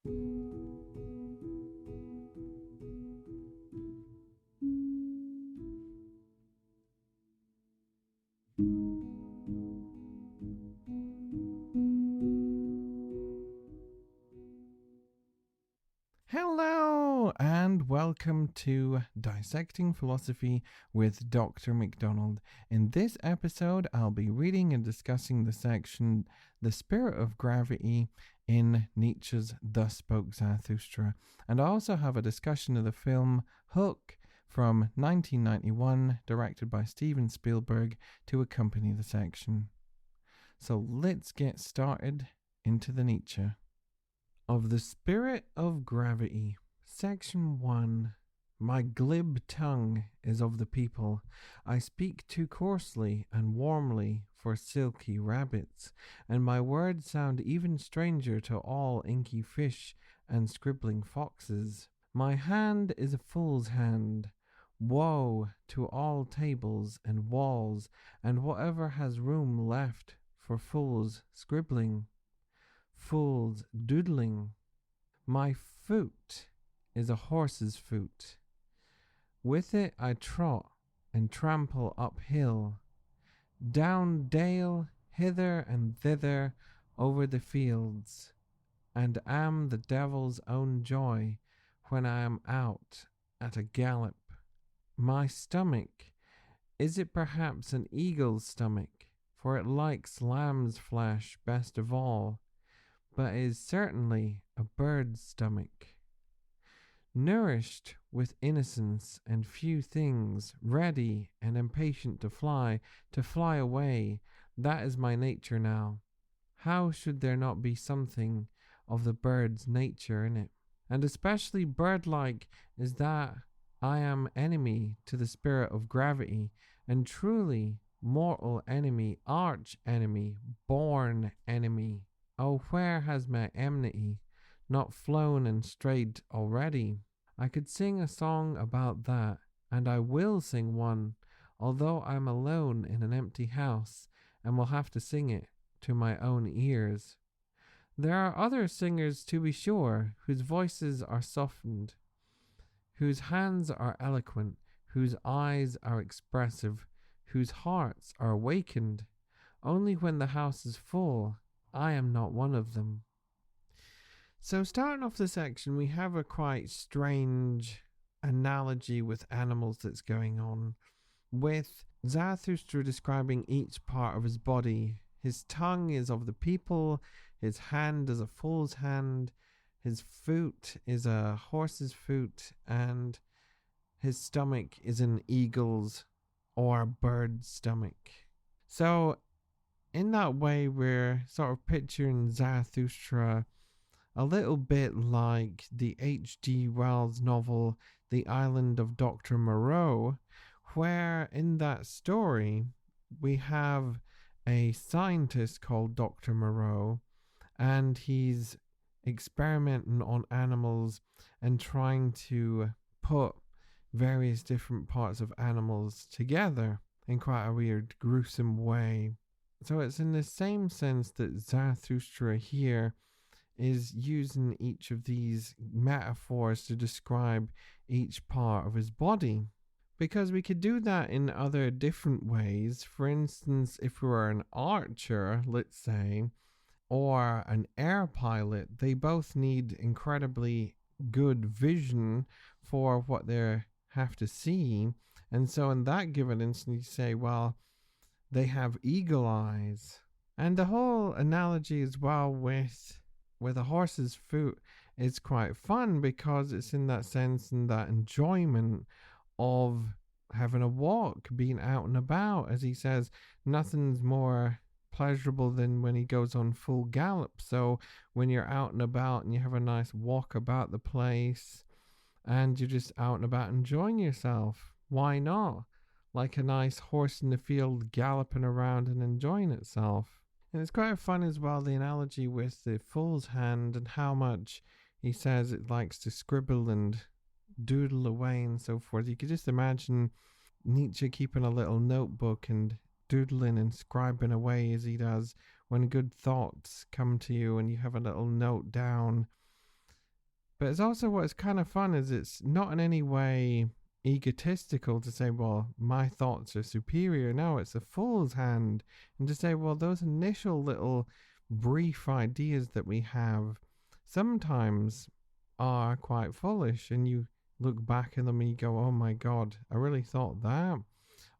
Hello, and welcome to Dissecting Philosophy with Dr. McDonald. In this episode, I'll be reading and discussing the section The Spirit of Gravity in Nietzsche's Thus Spoke Zarathustra. And I also have a discussion of the film Hook from 1991, directed by Steven Spielberg, to accompany the section. So let's get started into the Nietzsche. Of the Spirit of Gravity, Section 1. My glib tongue is of the people. I speak too coarsely and warmly for silky rabbits, and my words sound even stranger to all inky fish and scribbling foxes. My hand is a fool's hand. Woe to all tables and walls, and whatever has room left for fools scribbling. Fools doodling. My foot is a horse's foot. With it I trot and trample uphill, down dale, hither and thither over the fields, and am the devil's own joy when I am out at a gallop. My stomach, is it perhaps an eagle's stomach, for it likes lamb's flesh best of all, but is certainly a bird's stomach. Nourished with innocence and few things, ready and impatient to fly away, that is my nature now. How should there not be something of the bird's nature in it? And especially bird-like is that I am enemy to the spirit of gravity, and truly mortal enemy, arch enemy, born enemy. Oh, where has my enmity not flown and strayed already? I could sing a song about that, and I will sing one, although I'm alone in an empty house, and will have to sing it to my own ears. There are other singers, to be sure, whose voices are softened, whose hands are eloquent, whose eyes are expressive, whose hearts are awakened. Only when the house is full, I am not one of them. So starting off the section, we have a quite strange analogy with animals that's going on, with Zarathustra describing each part of his body. His tongue is of the people, his hand is a fool's hand, his foot is a horse's foot, and his stomach is an eagle's or a bird's stomach. So in that way, we're sort of picturing Zarathustra a little bit like the H.G. Wells novel The Island of Dr. Moreau, where in that story we have a scientist called Dr. Moreau, and he's experimenting on animals and trying to put various different parts of animals together in quite a weird, gruesome way. So it's in the same sense that Zarathustra here is using each of these metaphors to describe each part of his body. Because we could do that in other different ways. For instance, if we were an archer, let's say, or an air pilot, they both need incredibly good vision for what they have to see. And so in that given instance, you say, well, they have eagle eyes. And the whole analogy as well with a horse's foot is quite fun, because it's in that sense and that enjoyment of having a walk, being out and about. As he says, nothing's more pleasurable than when he goes on full gallop. So when you're out and about and you have a nice walk about the place and you're just out and about enjoying yourself, why not? Like a nice horse in the field galloping around and enjoying itself. And it's quite fun as well, the analogy with the fool's hand and how much he says it likes to scribble and doodle away and so forth. You could just imagine Nietzsche keeping a little notebook and doodling and scribing away as he does when good thoughts come to you and you have a little note down. But it's also what's kind of fun is it's not in any way egotistical to say, well, my thoughts are superior. No, it's a fool's hand. And to say, well, those initial little brief ideas that we have sometimes are quite foolish. And you look back at them and you go, oh my God, I really thought that.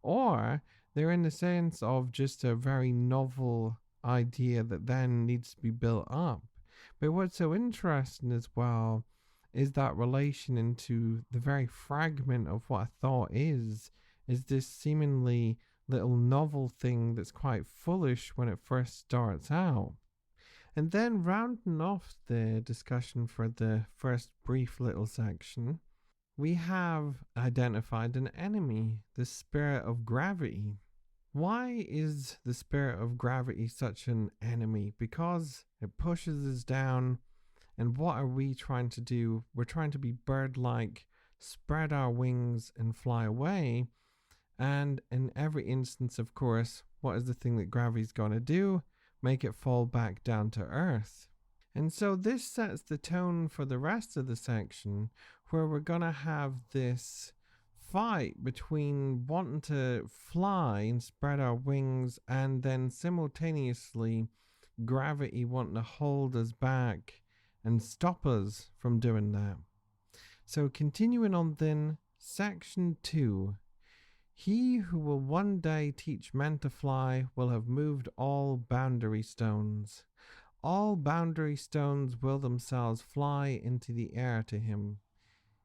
Or they're in the sense of just a very novel idea that then needs to be built up. But what's so interesting as well is that relation into the very fragment of what a thought is this seemingly little novel thing that's quite foolish when it first starts out. And then rounding off the discussion for the first brief little section, we have identified an enemy, the spirit of gravity. Why is the spirit of gravity such an enemy? Because it pushes us down. And what are we trying to do? We're trying to be bird-like, spread our wings and fly away. And in every instance, of course, what is the thing that gravity's going to do? Make it fall back down to earth. And so this sets the tone for the rest of the section, where we're going to have this fight between wanting to fly and spread our wings and then simultaneously gravity wanting to hold us back and stop us from doing that. So continuing on then, section 2. He who will one day teach men to fly will have moved all boundary stones. All boundary stones will themselves fly into the air to him.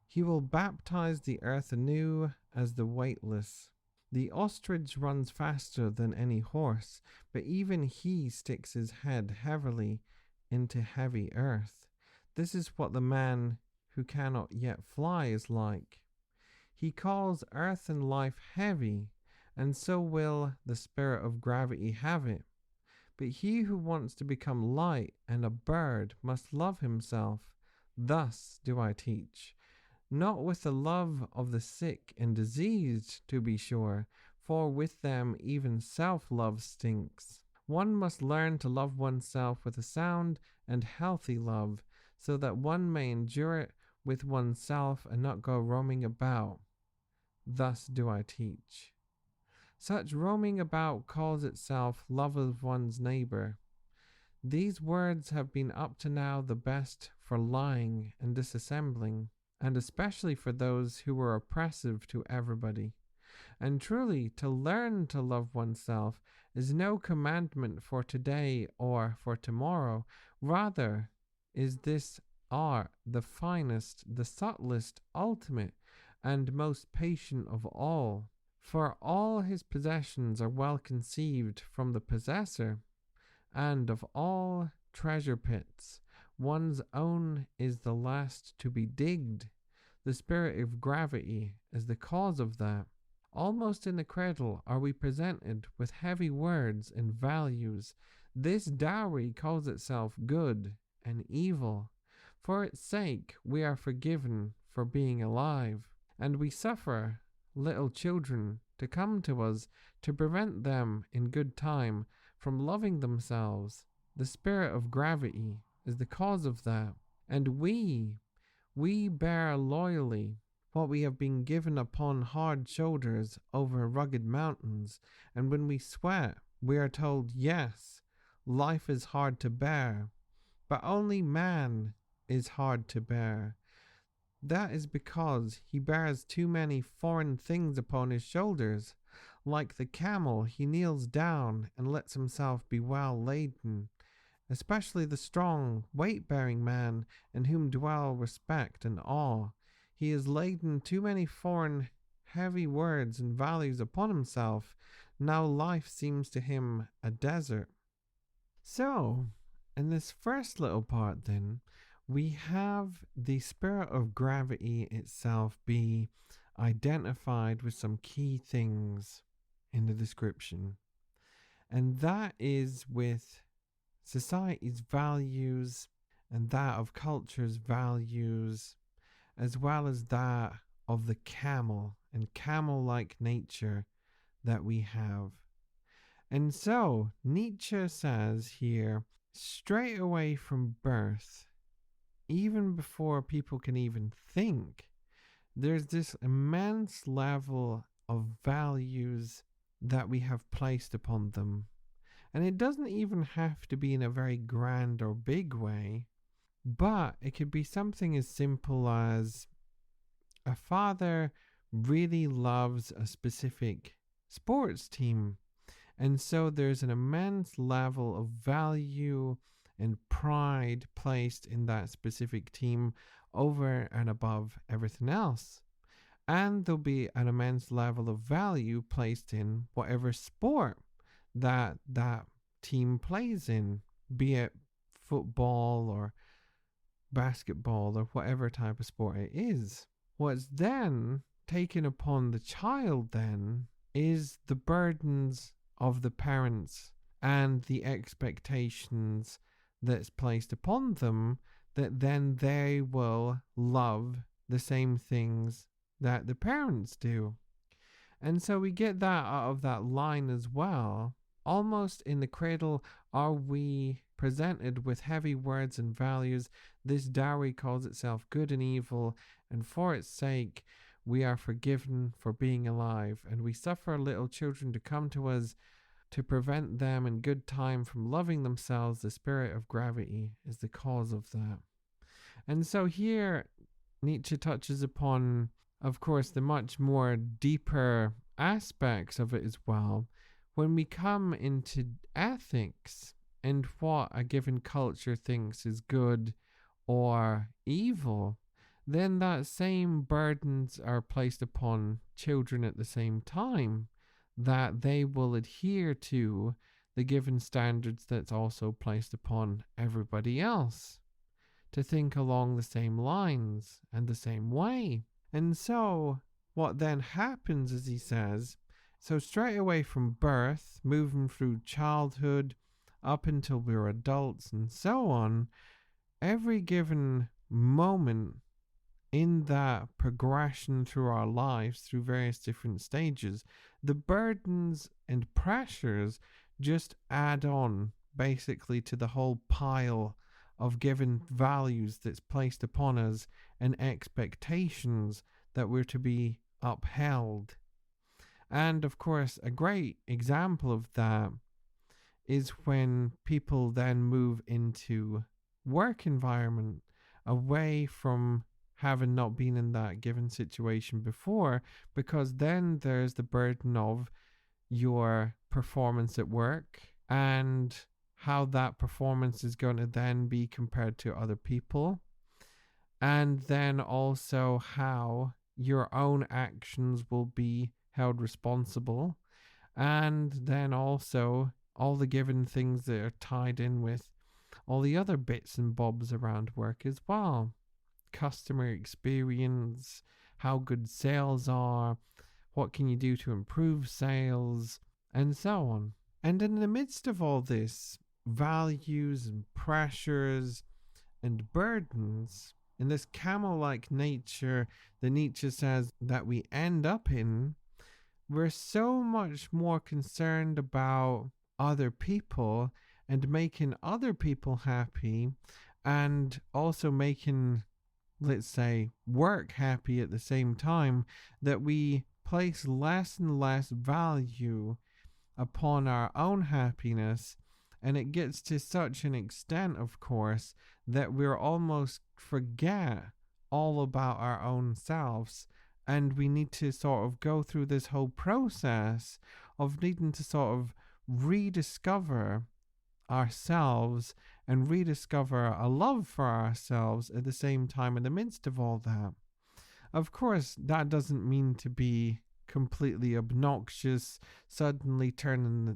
He will baptize the earth anew as the weightless. The ostrich runs faster than any horse, but even he sticks his head heavily into heavy earth. This is what the man who cannot yet fly is like. He calls earth and life heavy, and so will the spirit of gravity have it. But he who wants to become light and a bird must love himself. Thus do I teach. Not with the love of the sick and diseased, to be sure, for with them even self-love stinks. One must learn to love oneself with a sound and healthy love, so that one may endure it with oneself and not go roaming about. Thus do I teach. Such roaming about calls itself love of one's neighbor. These words have been up to now the best for lying and disassembling, and especially for those who were oppressive to everybody. And truly, to learn to love oneself is no commandment for today or for tomorrow. Rather, is this art the finest, the subtlest, ultimate, and most patient of all. For all his possessions are well conceived from the possessor, and of all treasure pits, one's own is the last to be digged. The spirit of gravity is the cause of that. Almost in the cradle are we presented with heavy words and values. This dowry calls itself good and evil. For its sake we are forgiven for being alive, and we suffer little children to come to us to prevent them in good time from loving themselves. The spirit of gravity is the cause of that, and we bear loyally what we have been given upon hard shoulders over rugged mountains, and when we sweat, we are told, yes, life is hard to bear, but only man is hard to bear. That is because he bears too many foreign things upon his shoulders. Like the camel, he kneels down and lets himself be well laden, especially the strong, weight-bearing man in whom dwell respect and awe. He has laden too many foreign, heavy words and values upon himself. Now life seems to him a desert. So, in this first little part then, we have the spirit of gravity itself be identified with some key things in the description. And that is with society's values and that of culture's values, as well as that of the camel and camel-like nature that we have. And so Nietzsche says here, straight away from birth, even before people can even think, there's this immense level of values that we have placed upon them. And it doesn't even have to be in a very grand or big way, but it could be something as simple as a father really loves a specific sports team. And so there's an immense level of value and pride placed in that specific team over and above everything else. And there'll be an immense level of value placed in whatever sport that team plays in, be it football or basketball or whatever type of sport it is. What's then taken upon the child then is the burdens of the parents and the expectations that's placed upon them, that then they will love the same things that the parents do. And so we get that out of that line as well. Almost in the cradle are we presented with heavy words and values. This dowry calls itself good and evil, and for its sake we are forgiven for being alive, and we suffer little children to come to us to prevent them in good time from loving themselves. The spirit of gravity is the cause of that. And so here Nietzsche touches upon, of course, the much more deeper aspects of it as well. When we come into ethics and what a given culture thinks is good or evil, then that same burdens are placed upon children at the same time, that they will adhere to the given standards that's also placed upon everybody else, to think along the same lines and the same way. And so what then happens, as he says, so straight away from birth, moving through childhood up until we're adults and so on, every given moment in that progression through our lives, through various different stages, the burdens and pressures just add on basically to the whole pile of given values that's placed upon us and expectations that we're to be upheld. And of course, a great example of that is when people then move into work environment, away from having not been in that given situation before, because then there's the burden of your performance at work and how that performance is going to then be compared to other people, and then also how your own actions will be held responsible, and then also all the given things that are tied in with all the other bits and bobs around work as well. Customer experience, how good sales are, what can you do to improve sales, and so on. And in the midst of all this, values and pressures and burdens, in this camel-like nature that Nietzsche says that we end up in, we're so much more concerned about other people and making other people happy, and also making, let's say, work happy at the same time, that we place less and less value upon our own happiness. And it gets to such an extent, of course, that we're almost forget all about our own selves. And we need to sort of go through this whole process of needing to sort of rediscover ourselves and rediscover a love for ourselves at the same time in the midst of all that. Of course, that doesn't mean to be completely obnoxious, suddenly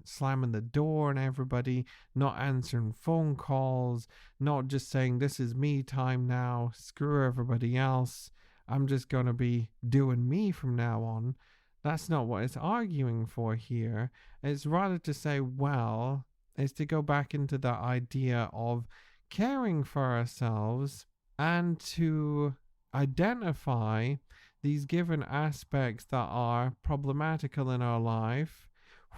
slamming the door on everybody, not answering phone calls, not just saying this is me time now, screw everybody else, I'm just going to be doing me from now on. That's not what it's arguing for here. It's rather to say, well, is to go back into that idea of caring for ourselves and to identify these given aspects that are problematical in our life,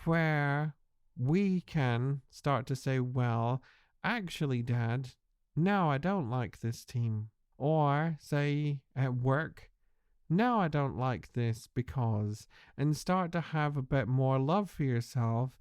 where we can start to say, well, actually, Dad, no, I don't like this team. Or say at work, no, I don't like this because, and start to have a bit more love for yourself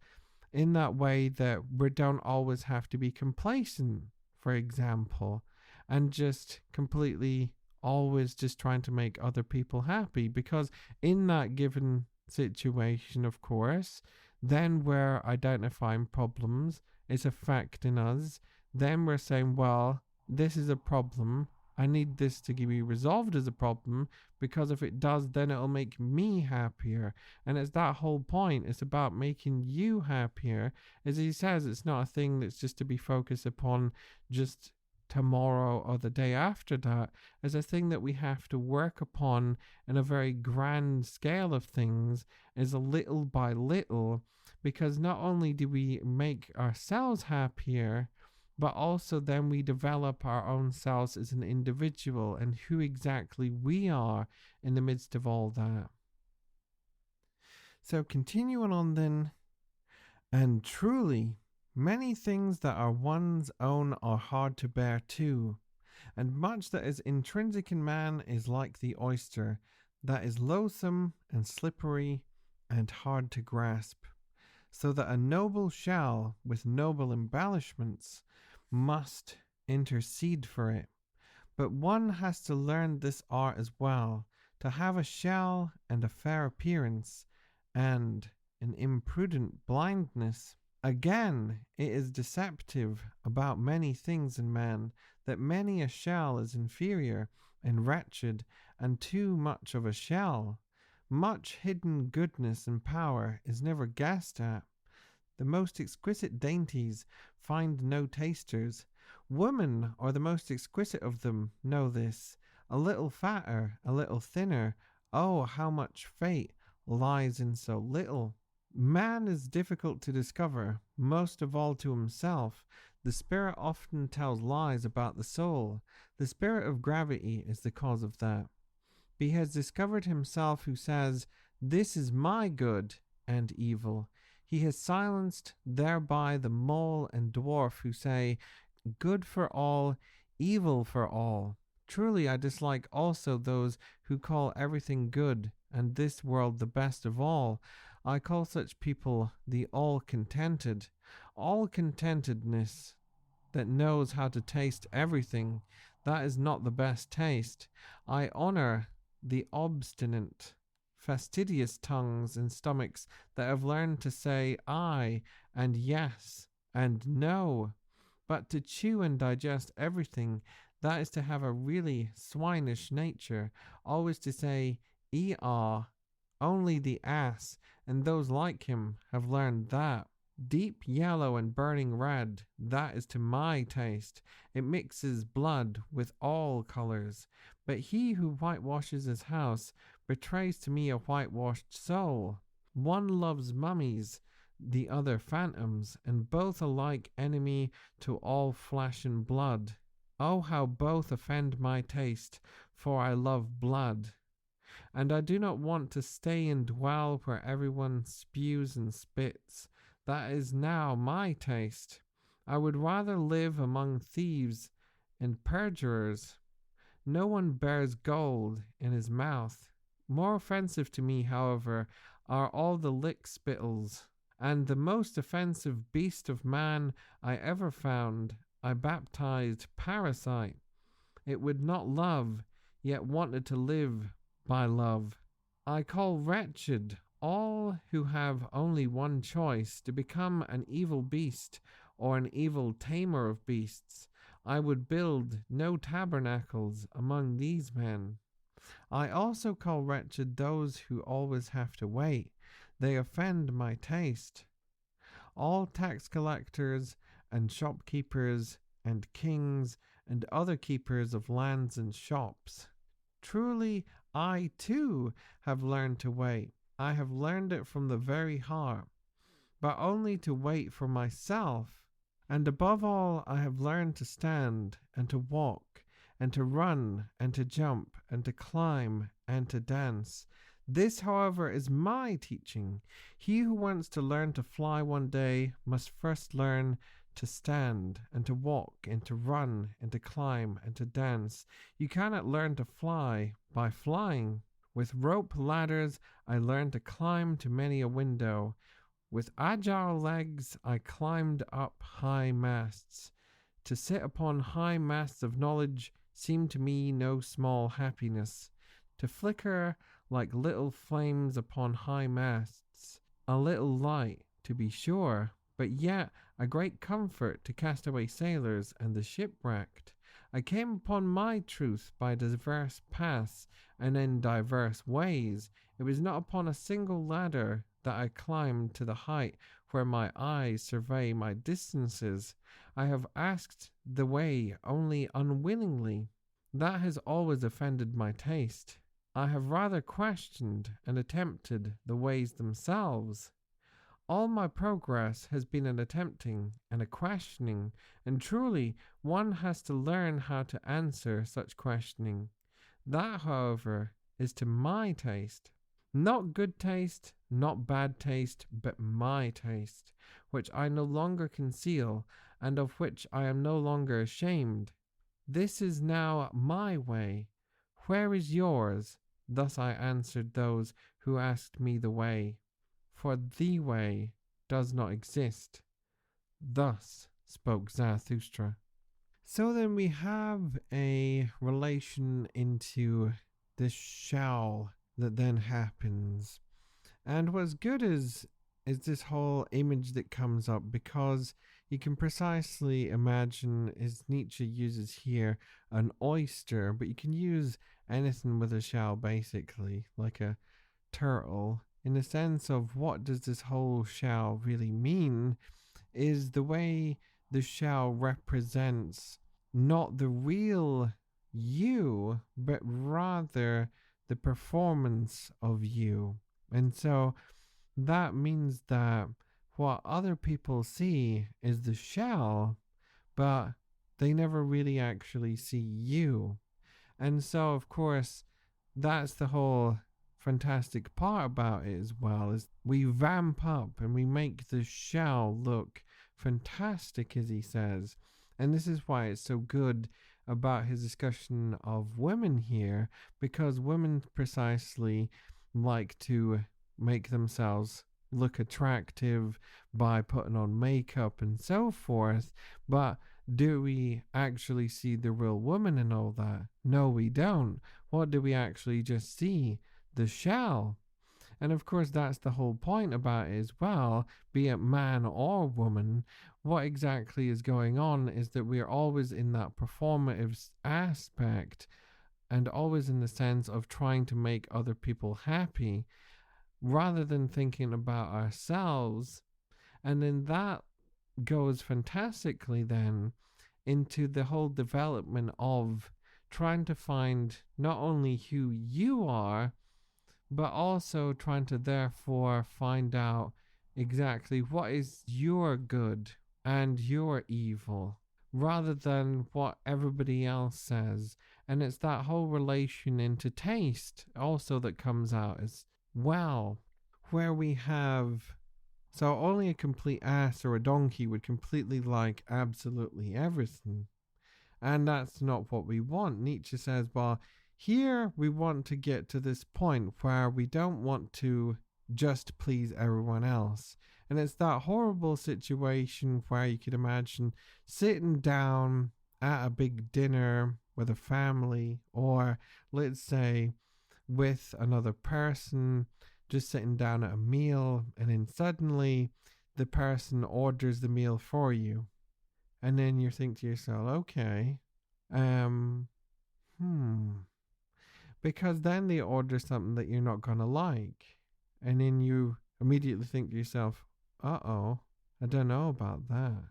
in that way that we don't always have to be complacent, for example, and just completely always just trying to make other people happy. Because in that given situation, of course, then we're identifying problems, it's affecting us. Then we're saying, well, this is a problem. I need this to be resolved as a problem because if it does, then it'll make me happier. And it's that whole point. It's about making you happier. As he says, it's not a thing that's just to be focused upon just tomorrow or the day after that. It's a thing that we have to work upon in a very grand scale of things, is a little by little, because not only do we make ourselves happier, but also then we develop our own selves as an individual and who exactly we are in the midst of all that. So continuing on then, and truly, many things that are one's own are hard to bear too, and much that is intrinsic in man is like the oyster, that is loathsome and slippery and hard to grasp, so that a noble shell with noble embellishments must intercede for it. But one has to learn this art as well, to have a shell and a fair appearance, and an imprudent blindness. Again, it is deceptive about many things in man, that many a shell is inferior and wretched, and too much of a shell. Much hidden goodness and power is never guessed at. The most exquisite dainties find no tasters. Women are the most exquisite of them, know this. A little fatter, a little thinner. Oh, how much fate lies in so little. Man is difficult to discover, most of all to himself. The spirit often tells lies about the soul. The spirit of gravity is the cause of that. He has discovered himself who says, "This is my good and evil." He has silenced thereby the mole and dwarf who say, "Good for all, evil for all." Truly I dislike also those who call everything good and this world the best of all. I call such people the all-contented. All-contentedness that knows how to taste everything, that is not the best taste. I honor the obstinate, fastidious tongues and stomachs that have learned to say "I" and "yes" and "no." But to chew and digest everything, that is to have a really swinish nature, always to say "ah." Only the ass and those like him have learned that. Deep yellow and burning red, that is to my taste. It mixes blood with all colors. But he who whitewashes his house betrays to me a whitewashed soul. One loves mummies, the other phantoms, and both alike enemy to all flesh and blood. Oh, how both offend my taste, for I love blood. And I do not want to stay and dwell where everyone spews and spits. That is now my taste. I would rather live among thieves and perjurers. No one bears gold in his mouth. More offensive to me, however, are all the lick-spittles, and the most offensive beast of man I ever found I baptized Parasite. It would not love, yet wanted to live by love. I call wretched all who have only one choice, to become an evil beast or an evil tamer of beasts. I would build no tabernacles among these men. I also call wretched those who always have to wait. They offend my taste. All tax collectors and shopkeepers and kings and other keepers of lands and shops. Truly, I too have learned to wait. I have learned it from the very heart, but only to wait for myself. And above all, I have learned to stand and to walk and to run and to jump and to climb and to dance. This, however, is my teaching. He who wants to learn to fly one day must first learn to stand and to walk and to run and to climb and to dance. You cannot learn to fly by flying. With rope ladders, I learned to climb to many a window. With agile legs, I climbed up high masts. To sit upon high masts of knowledge seemed to me no small happiness. To flicker like little flames upon high masts, a little light, to be sure, but yet a great comfort to castaway sailors and the shipwrecked. I came upon my truth by diverse paths and in diverse ways. It was not upon a single ladder that I climbed to the height where my eyes survey my distances. I have asked the way only unwillingly. That has always offended my taste. I have rather questioned and attempted the ways themselves. All my progress has been an attempting and a questioning, and truly one has to learn how to answer such questioning. That, however, is to my taste. Not good taste, not bad taste, but my taste, which I no longer conceal, and of which I am no longer ashamed. This is now my way. Where is yours? Thus I answered those who asked me the way. For the way does not exist. Thus spoke Zarathustra. So then we have a relation into this shall that then happens. And what's good is this whole image that comes up, because you can precisely imagine, as Nietzsche uses here, an oyster, but you can use anything with a shell basically, like a turtle, in the sense of what does this whole shell really mean, is the way the shell represents not the real you, but rather the performance of you. And so that means that what other people see is the shell, but they never really actually see you. And so, of course, that's the whole fantastic part about it as well, is we vamp up and we make the shell look fantastic, as he says. And this is why it's so good about his discussion of women here, because women precisely like to make themselves look attractive by putting on makeup and so forth. But do we actually see the real woman and all that? No, we don't. What do we actually just see? The shell. And of course, that's the whole point about it as well, be it man or woman. What exactly is going on is that we're always in that performative aspect, and always in the sense of trying to make other people happy, rather than thinking about ourselves. And then that goes fantastically then into the whole development of trying to find not only who you are, but also trying to therefore find out exactly what is your good and your evil, rather than what everybody else says. And it's that whole relation into taste also that comes out as well, where we have, so only a complete ass or a donkey would completely like absolutely everything. And that's not what we want. Nietzsche says, well, here we want to get to this point where we don't want to just please everyone else. And it's that horrible situation where you could imagine sitting down at a big dinner with a family, or let's say with another person, just sitting down at a meal, and then suddenly the person orders the meal for you. And then you think to yourself, okay, because then they order something that you're not going to like. And then you immediately think to yourself, uh-oh, I don't know about that.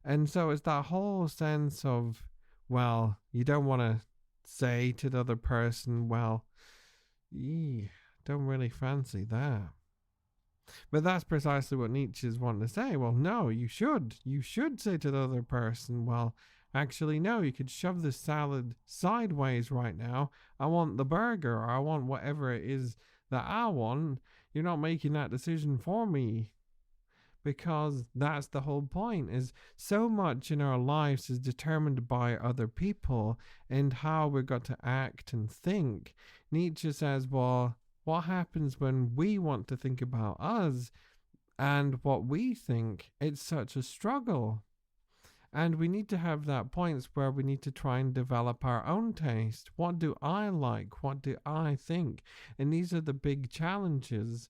And so it's that whole sense of, well, you don't want to say to the other person, well, don't really fancy that. But that's precisely what Nietzsche's wanting to say. Well, no, you should say to the other person, well, actually, no, you could shove the salad sideways right now. I want the burger, or I want whatever it is that I want. You're not making that decision for me. because that's the whole point. Is so much in our lives is determined by other people and how we're got to act and think. Nietzsche says, well, what happens when we want to think about us and what we think? It's such a struggle. And we need to have that points where we need to try and develop our own taste. What do I like? What do I think? And these are the big challenges.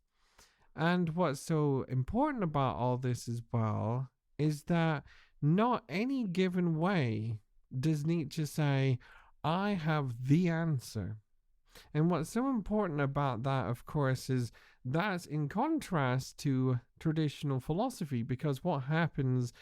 And what's so important about all this as well is that not any given way does Nietzsche say, I have the answer. And what's so important about that, of course, is that's in contrast to traditional philosophy, because what happens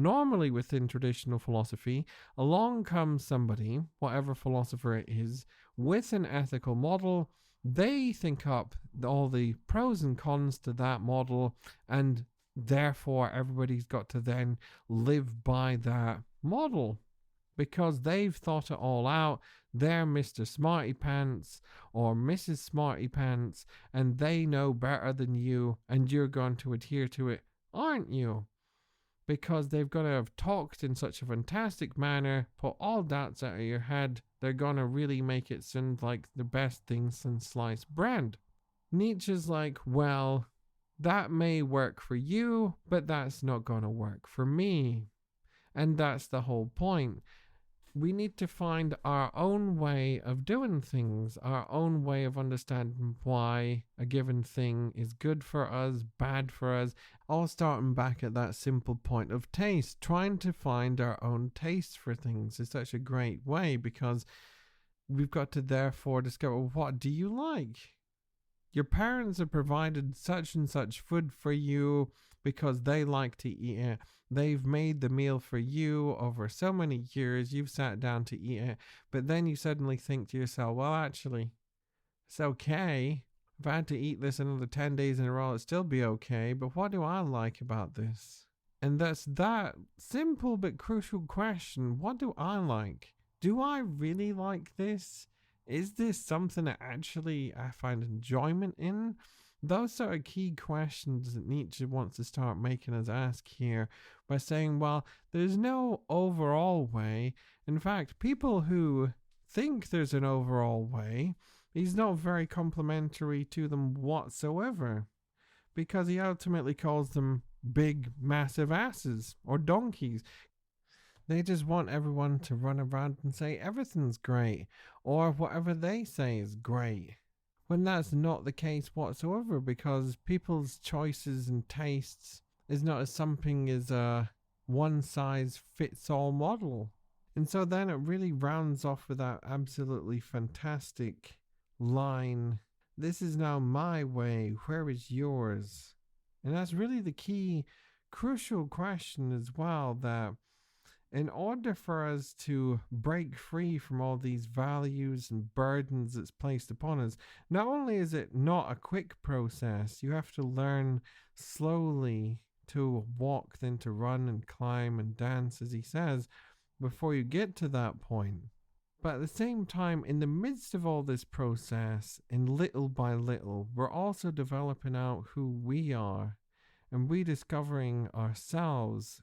normally within traditional philosophy, along comes somebody, whatever philosopher it is, with an ethical model. They think up all the pros and cons to that model, and therefore everybody's got to then live by that model because they've thought it all out. They're Mr. Smarty Pants or Mrs. Smarty Pants, and they know better than you, and you're going to adhere to it, aren't you? Because they've got to have talked in such a fantastic manner, put all doubts out of your head, they're going to really make it sound like the best thing since sliced bread. Nietzsche's like, well, that may work for you, but that's not going to work for me. And that's the whole point. We need to find our own way of doing things, our own way of understanding why a given thing is good for us, bad for us, all starting back at that simple point of taste. Trying to find our own taste for things is such a great way, because we've got to therefore discover, what do you like? Your parents have provided such and such food for you because they like to eat it. They've made the meal for you over so many years. You've sat down to eat it. But then you suddenly think to yourself, well, actually, it's okay. If I had to eat this another 10 days in a row, it'd still be okay. But what do I like about this? And that's that simple but crucial question. What do I like? Do I really like this? Is this something that actually I find enjoyment in? Those sort of key questions that Nietzsche wants to start making us ask here by saying, well, there's no overall way. In fact, people who think there's an overall way, he's not very complimentary to them whatsoever, because he ultimately calls them big, massive asses or donkeys. They just want everyone to run around and say everything's great, or whatever they say is great, when that's not the case whatsoever, because people's choices and tastes is not as something as a one-size-fits-all model. And so then it really rounds off with that absolutely fantastic line, this is now my way, where is yours? And that's really the key, crucial question as well, that in order for us to break free from all these values and burdens that's placed upon us, not only is it not a quick process, you have to learn slowly to walk, then to run and climb and dance, as he says, before you get to that point. But at the same time, in the midst of all this process, and little by little, we're also developing out who we are and rediscovering ourselves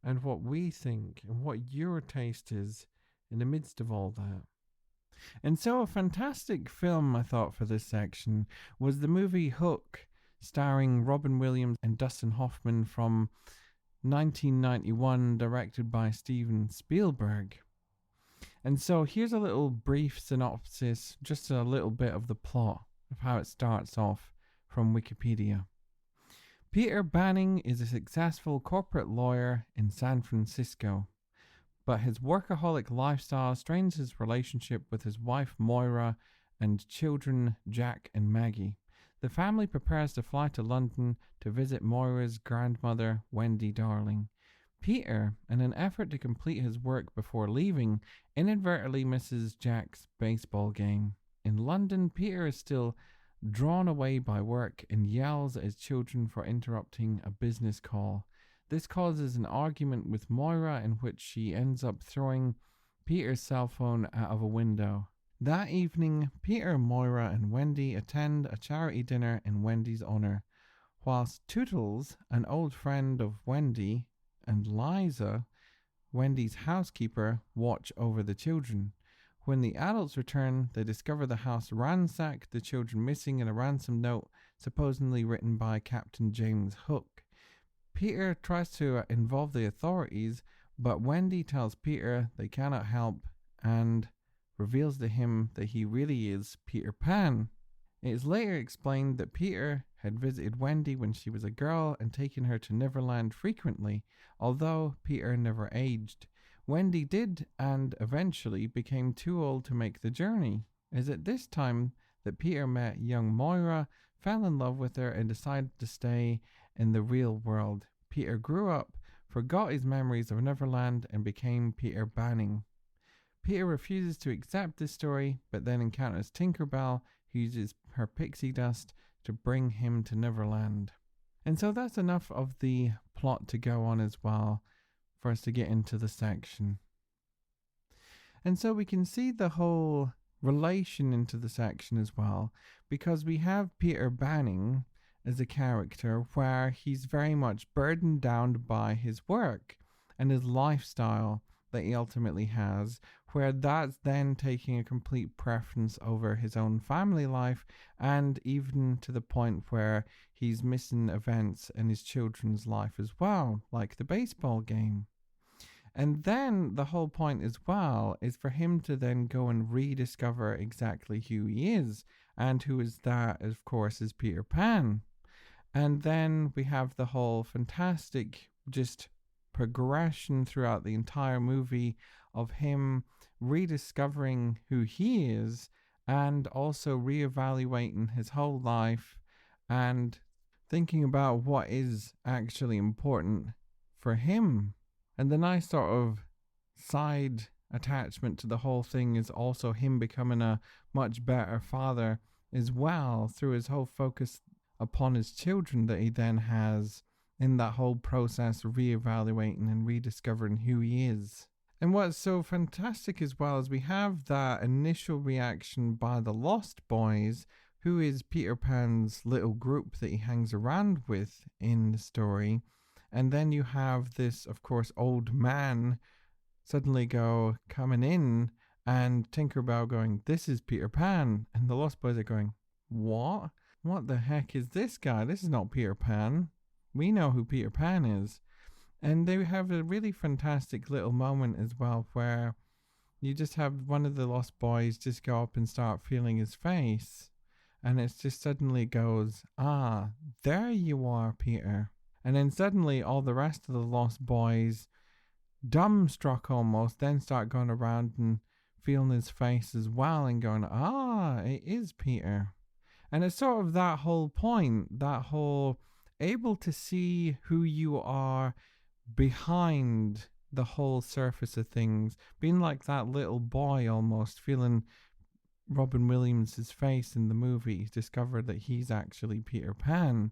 and what we think and what your taste is in the midst of all that. And so a fantastic film, I thought, for this section was the movie Hook, starring Robin Williams and Dustin Hoffman, from 1991, directed by Steven Spielberg. And so here's a little brief synopsis, just a little bit of the plot of how it starts off from Wikipedia. Peter Banning is a successful corporate lawyer in San Francisco, but his workaholic lifestyle strains his relationship with his wife Moira and children Jack and Maggie. The family prepares to fly to London to visit Moira's grandmother, Wendy Darling. Peter, in an effort to complete his work before leaving, inadvertently misses Jack's baseball game. In London, Peter is still drawn away by work and yells at his children for interrupting a business call. This causes an argument with Moira, in which she ends up throwing Peter's cell phone out of a window. That evening, Peter, Moira, and Wendy attend a charity dinner in Wendy's honor. whilst Toodles, an old friend of Wendy, and Liza, Wendy's housekeeper, watch over the children. When the adults return, they discover the house ransacked, the children missing, and a ransom note supposedly written by Captain James Hook. Peter tries to involve the authorities, but Wendy tells Peter they cannot help and reveals to him that he really is Peter Pan. It is later explained that Peter had visited Wendy when she was a girl and taken her to Neverland frequently, although Peter never aged. Wendy did and eventually became too old to make the journey. It is at this time that Peter met young Moira, fell in love with her, and decided to stay in the real world. Peter grew up, forgot his memories of Neverland, and became Peter Banning. Peter refuses to accept this story, but then encounters Tinkerbell, who uses her pixie dust to bring him to Neverland. And so that's enough of the plot to go on as well for us to get into the section. And so we can see the whole relation into the section as well, because we have Peter Banning as a character where he's very much burdened down by his work and his lifestyle that he ultimately has, where that's then taking a complete preference over his own family life, and even to the point where he's missing events in his children's life as well, like the baseball game. And then the whole point as well is for him to then go and rediscover exactly who he is, and who is that, of course, is Peter Pan. And then we have the whole fantastic just progression throughout the entire movie of him rediscovering who he is and also reevaluating his whole life and thinking about what is actually important for him. And the nice sort of side attachment to the whole thing is also him becoming a much better father as well, through his whole focus upon his children that he then has in that whole process of reevaluating and rediscovering who he is. And what's so fantastic as well is we have that initial reaction by the Lost Boys, who is Peter Pan's little group that he hangs around with in the story. And then you have this, of course, old man suddenly coming in, and Tinkerbell going, "This is Peter Pan." And the Lost Boys are going, "What? What the heck is this guy? This is not Peter Pan. We know who Peter Pan is." And they have a really fantastic little moment as well where you just have one of the Lost Boys just go up and start feeling his face. And it just suddenly goes, "Ah, there you are, Peter." And then suddenly all the rest of the Lost Boys, dumbstruck almost, then start going around and feeling his face as well and going, "Ah, it is Peter." And it's sort of that whole point, that whole able to see who you are behind the whole surface of things, being like that little boy almost, feeling Robin Williams' face in the movie, discovered that he's actually Peter Pan.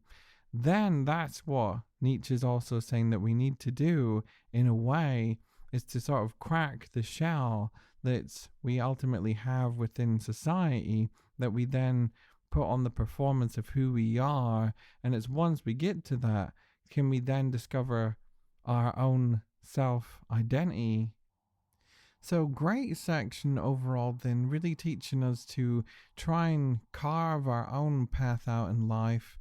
Then that's what Nietzsche's also saying that we need to do in a way, is to sort of crack the shell that we ultimately have within society, that we then put on the performance of who we are. And it's once we get to that, can we then discover our own self-identity. So great section overall then, really teaching us to try and carve our own path out in life,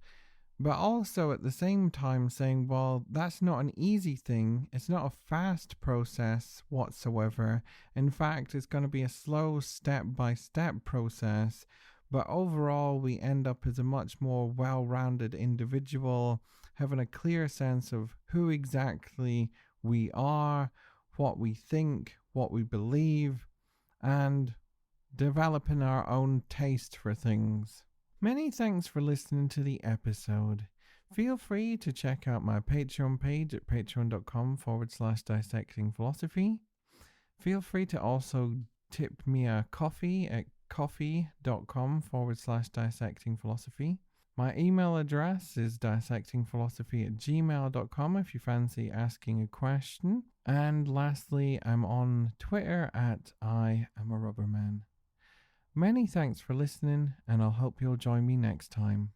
but also at the same time saying, well, that's not an easy thing. It's not a fast process whatsoever. In fact, it's going to be a slow step-by-step process. But overall, we end up as a much more well-rounded individual, having a clear sense of who exactly we are, what we think, what we believe, and developing our own taste for things. Many thanks for listening to the episode. Feel free to check out my Patreon page at patreon.com/dissectingphilosophy. Feel free to also tip me a coffee at coffee.com/dissectingphilosophy. My email address is dissectingphilosophy@gmail.com if you fancy asking a question. And lastly, I'm on Twitter at I am a rubberman. Many thanks for listening, and I'll hope you'll join me next time.